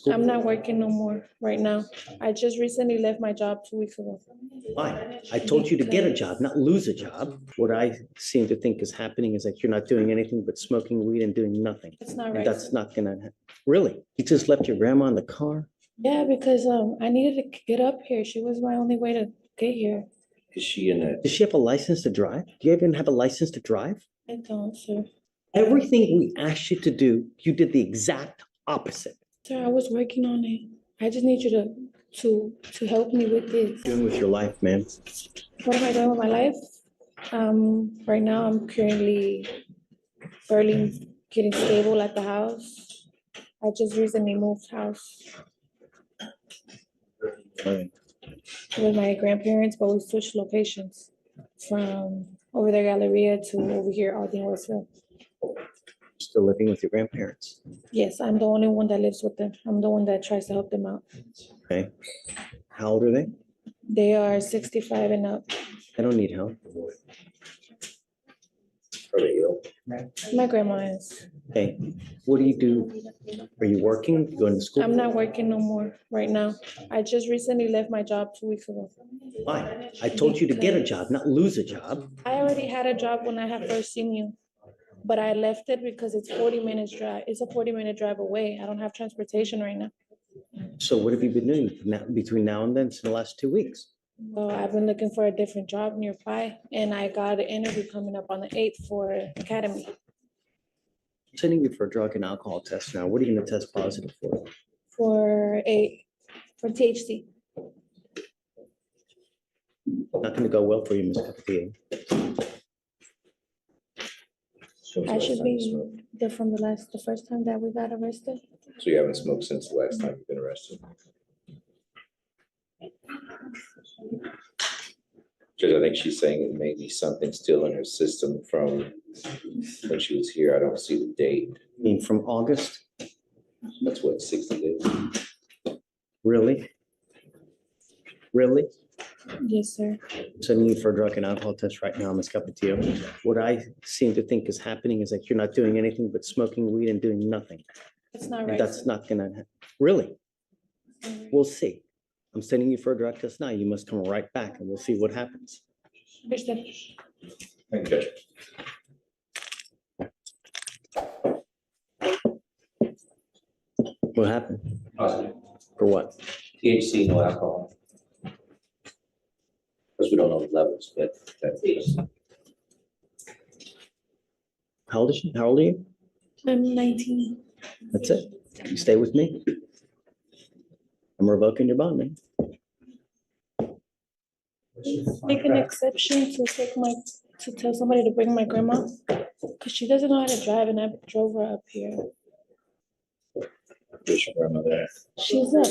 I'm not working no more right now. I just recently left my job 2 weeks ago. Why? I told you to get a job, not lose a job. What I seem to think is happening is that you're not doing anything but smoking weed and doing nothing. That's not And right. that's not gonna, really? You just left your grandma in the car? Yeah, because I needed to get up here. She was my only way to get here. Is she in a, Does she have a license to drive? Do you even have a license to drive? I don't, sir. Everything we asked you to do, you did the exact opposite. Sir, I was working on it. I just need you to help me with this. Doing with your life, man. What am I doing with my life? Right now I'm currently barely getting stable at the house. I just recently moved house with my grandparents, but we switched locations from over there Galleria to over here, Aldine Westville. Still living with your grandparents. Yes, I'm the only one that lives with them. I'm the one that tries to help them out. Okay. How old are they? They are 65 and up. I don't need help. are they ill? My grandma is. Okay. What do you do? Are you working? You going to school? I'm not working no more right now. I just recently left my job 2 weeks ago. Why? I told you to get a job, not lose a job. I already had a job when I had first seen you, but I left it because it's 40 minutes drive. It's a 40-minute drive away. I don't have transportation right now. So what have you been doing between now and then, in the last 2 weeks? Well, I've been looking for a different job nearby, and I got an interview coming up on the 8th for Academy. I'm sending you for a drug and alcohol test now. What are you gonna test positive for? For THC. Not gonna go well for you, Ms. Capetillo. I should be there from the first time that we got arrested. So you haven't smoked since the last time you've been arrested? Judge, I think she's saying it may be something still in her system from when she was here. I don't see the date. I mean, from August? That's what, 60 days? Really? Really? Yes, sir. I'm sending you for a drug and alcohol test right now, Ms. Capetillo. What I seem to think is happening is that you're not doing anything but smoking weed and doing nothing. That's not And right. that's not gonna, really? We'll see. I'm sending you for a drug test now. You must come right back and we'll see what happens. Understood. Thank you, Judge. What happened? Positive. For what? THC, no alcohol. Because we don't know the levels, but that's. How old is she? How old are you? I'm 19. That's it. You stay with me. I'm revoking your bond, man. Make an exception to tell somebody to bring my grandma, because she doesn't know how to drive, and I drove her up here. Where's your grandmother? She's up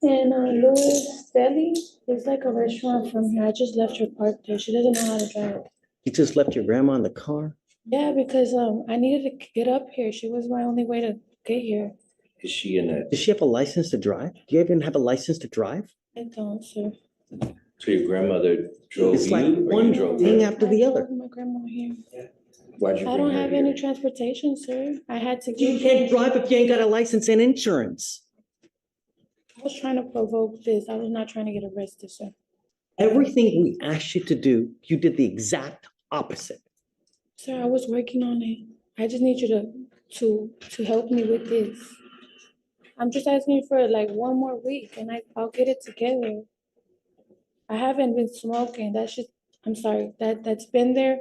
in Louis Deli. It's like a restaurant from here. I just left her parked there. She doesn't know how to drive. You just left your grandma in the car? Yeah, because I needed to get up here. She was my only way to get here. Is she in a, Does she have a license to drive? Do you even have a license to drive? I don't, sir. so your grandmother drove It's you? like or you one drove thing her? after the I other. drove my grandma here. Why'd you I bring don't her have here? any transportation, sir. I had to You get. can't drive if you ain't got a license and insurance. I was trying to provoke this. I was not trying to get arrested, sir. Everything we asked you to do, you did the exact opposite. Sir, I was working on it. I just need you to help me with this. I'm just asking you for like one more week, and I'll get it together. I haven't been smoking. I'm sorry, that's been there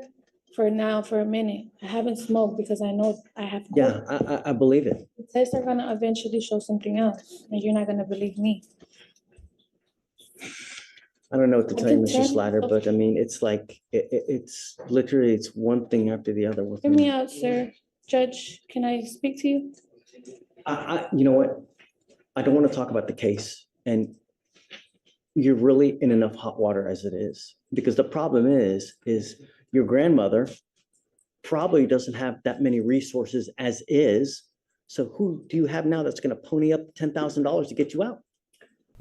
for a minute. I haven't smoked because I know I have. Yeah, I believe it. The tests are gonna eventually show something else, and you're not gonna believe me. I don't know what to tell you, Mr. content- Slatter, but I mean, it's like, it's literally, it's one thing after the other with Hear me me. out, sir. Judge, can I speak to you? You know what? I don't want to talk about the case, and you're really in enough hot water as it is. Because the problem is your grandmother probably doesn't have that many resources as is. So who do you have now that's gonna pony up $10,000 to get you out?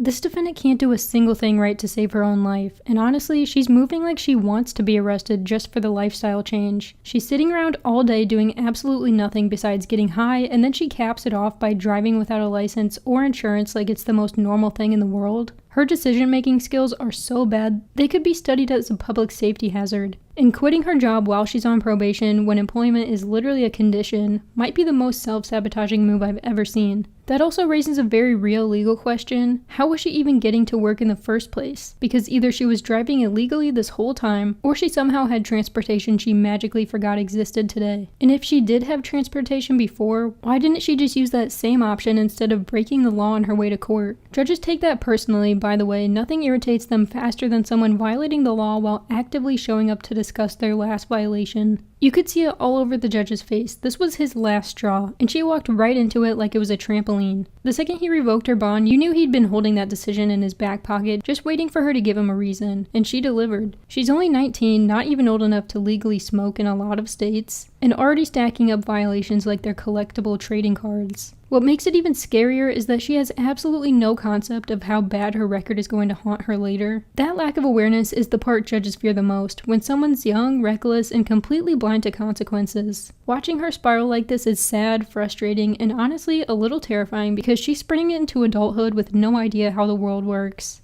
This defendant can't do a single thing right to save her own life, and honestly, she's moving like she wants to be arrested just for the lifestyle change. She's sitting around all day doing absolutely nothing besides getting high, and then she caps it off by driving without a license or insurance like it's the most normal thing in the world. Her decision-making skills are so bad, they could be studied as a public safety hazard. And quitting her job while she's on probation when employment is literally a condition might be the most self-sabotaging move I've ever seen. That also raises a very real legal question. How was she even getting to work in the first place? Because either she was driving illegally this whole time, or she somehow had transportation she magically forgot existed today. And if she did have transportation before, why didn't she just use that same option instead of breaking the law on her way to court? Judges take that personally, by the way. Nothing irritates them faster than someone violating the law while actively showing up to discuss their last violation. You could see it all over the judge's face. This was his last straw, and she walked right into it like it was a trampoline. The second he revoked her bond, you knew he'd been holding that decision in his back pocket, just waiting for her to give him a reason, and she delivered. She's only 19, not even old enough to legally smoke in a lot of states, and already stacking up violations like they're collectible trading cards. What makes it even scarier is that she has absolutely no concept of how bad her record is going to haunt her later. That lack of awareness is the part judges fear the most, when someone's young, reckless, and completely blind to consequences. Watching her spiral like this is sad, frustrating, and honestly a little terrifying because she's springing into adulthood with no idea how the world works.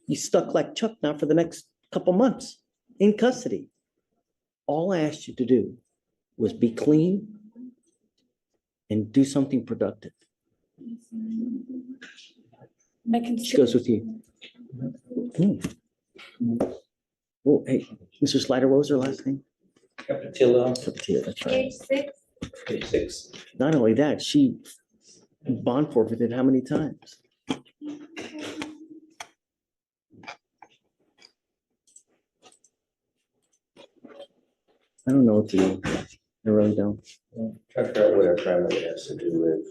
You stuck like Chuck now for the next couple months in custody. All I asked you to do was be clean and do something productive. I can She goes with you. Oh, hey, Mr. Slider, what was her last name? Capatillo, Capatillo, that's right. Page 6. page 6. Not only that, she bond forfeited how many times? I don't know what to do. I really don't. Try to figure out what our grandmother has to do with.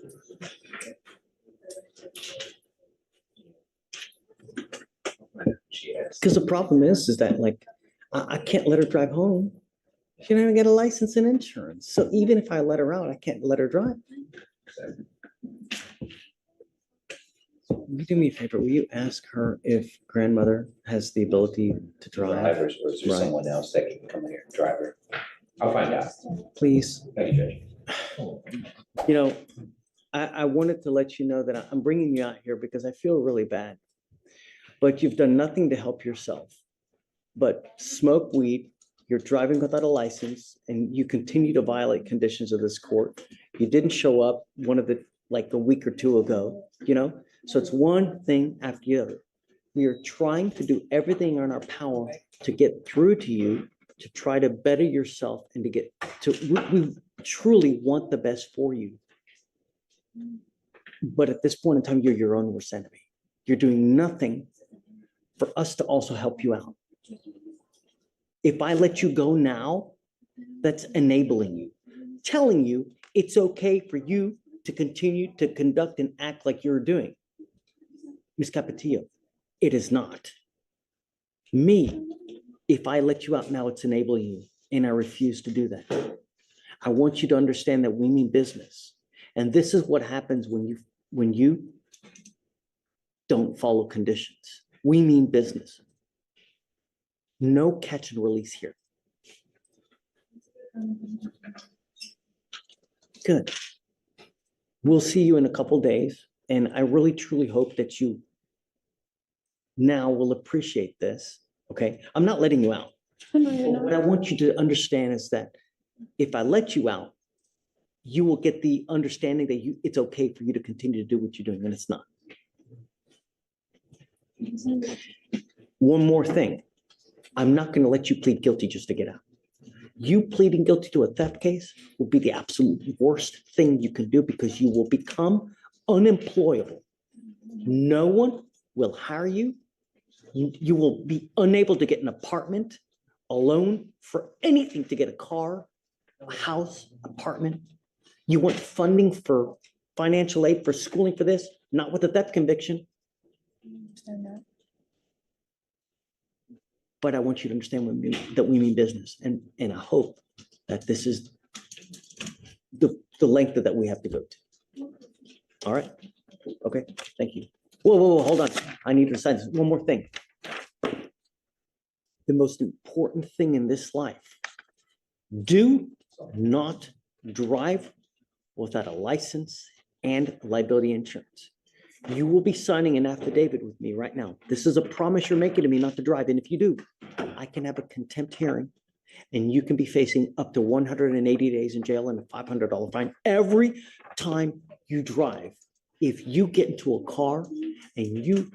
She has. Because the problem is that like, I can't let her drive home. She don't even get a license and insurance. So even if I let her out, I can't let her drive. Will you do me a favor? Will you ask her if grandmother has the ability to drive? Or is there Right. someone else that can come in here and drive her? I'll find out. Please. Thank you, Judge. You know, I wanted to let you know that I'm bringing you out here because I feel really bad. But you've done nothing to help yourself. But smoke weed, you're driving without a license, and you continue to violate conditions of this court. You didn't show up like a week or two ago, you know? So it's one thing after the other. We are trying to do everything in our power to get through to you, to try to better yourself and to get to, we truly want the best for you. But at this point in time, you're your own worst enemy. You're doing nothing for us to also help you out. If I let you go now, that's enabling you, telling you it's okay for you to continue to conduct and act like you're doing. Ms. Capatillo, it is not. Me, if I let you out now, it's enabling you, and I refuse to do that. I want you to understand that we mean business. And this is what happens when you don't follow conditions. We mean business. No catch and release here. Good. We'll see you in a couple days. And I really, truly hope that you now will appreciate this. Okay. I'm not letting you out. What I want you to understand is that if I let you out, you will get the understanding that it's okay for you to continue to do what you're doing, and it's not. One more thing. I'm not going to let you plead guilty just to get out. You pleading guilty to a theft case will be the absolute worst thing you can do because you will become unemployable. No one will hire you. You will be unable to get an apartment, a loan for anything, to get a car, a house, apartment. You want funding for financial aid for schooling for this, not with a theft conviction. But I want you to understand that we mean business, and I hope that this is the length that we have to go to. All right. Okay. Thank you. Whoa, hold on. I need to say this. One more thing. The most important thing in this life, do not drive without a license and liability insurance. You will be signing an affidavit with me right now. This is a promise you're making to me not to drive. And if you do, I can have a contempt hearing and you can be facing up to 180 days in jail and a $500 fine every time you drive. If you get into a car and you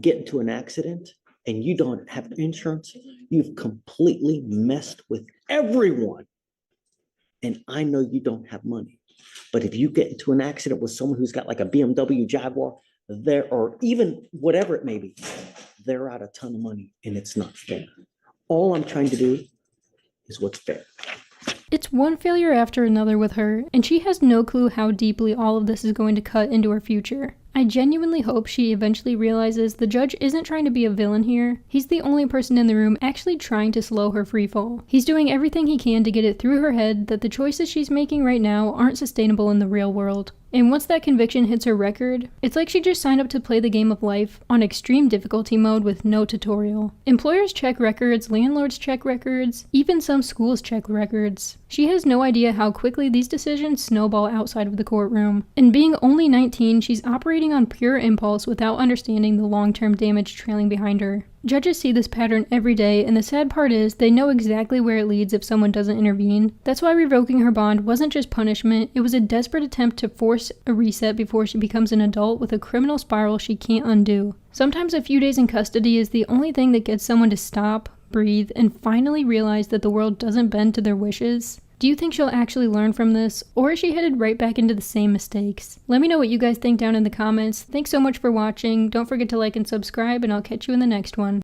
get into an accident and you don't have insurance, you've completely messed with everyone. And I know you don't have money. But if you get into an accident with someone who's got like a BMW Jaguar, or even whatever it may be, they're out a ton of money and it's not fair. All I'm trying to do is what's fair. It's one failure after another with her, and she has no clue how deeply all of this is going to cut into her future. I genuinely hope she eventually realizes the judge isn't trying to be a villain here. He's the only person in the room actually trying to slow her freefall. He's doing everything he can to get it through her head that the choices she's making right now aren't sustainable in the real world. And once that conviction hits her record, it's like she just signed up to play the game of life on extreme difficulty mode with no tutorial. Employers check records, landlords check records, even some schools check records. She has no idea how quickly these decisions snowball outside of the courtroom. And being only 19, she's operating on pure impulse without understanding the long-term damage trailing behind her. Judges see this pattern every day, and the sad part is they know exactly where it leads if someone doesn't intervene. That's why revoking her bond wasn't just punishment, it was a desperate attempt to force a reset before she becomes an adult with a criminal spiral she can't undo. Sometimes a few days in custody is the only thing that gets someone to stop, breathe, and finally realize that the world doesn't bend to their wishes. Do you think she'll actually learn from this, or is she headed right back into the same mistakes? Let me know what you guys think down in the comments. Thanks so much for watching. Don't forget to like and subscribe, and I'll catch you in the next one.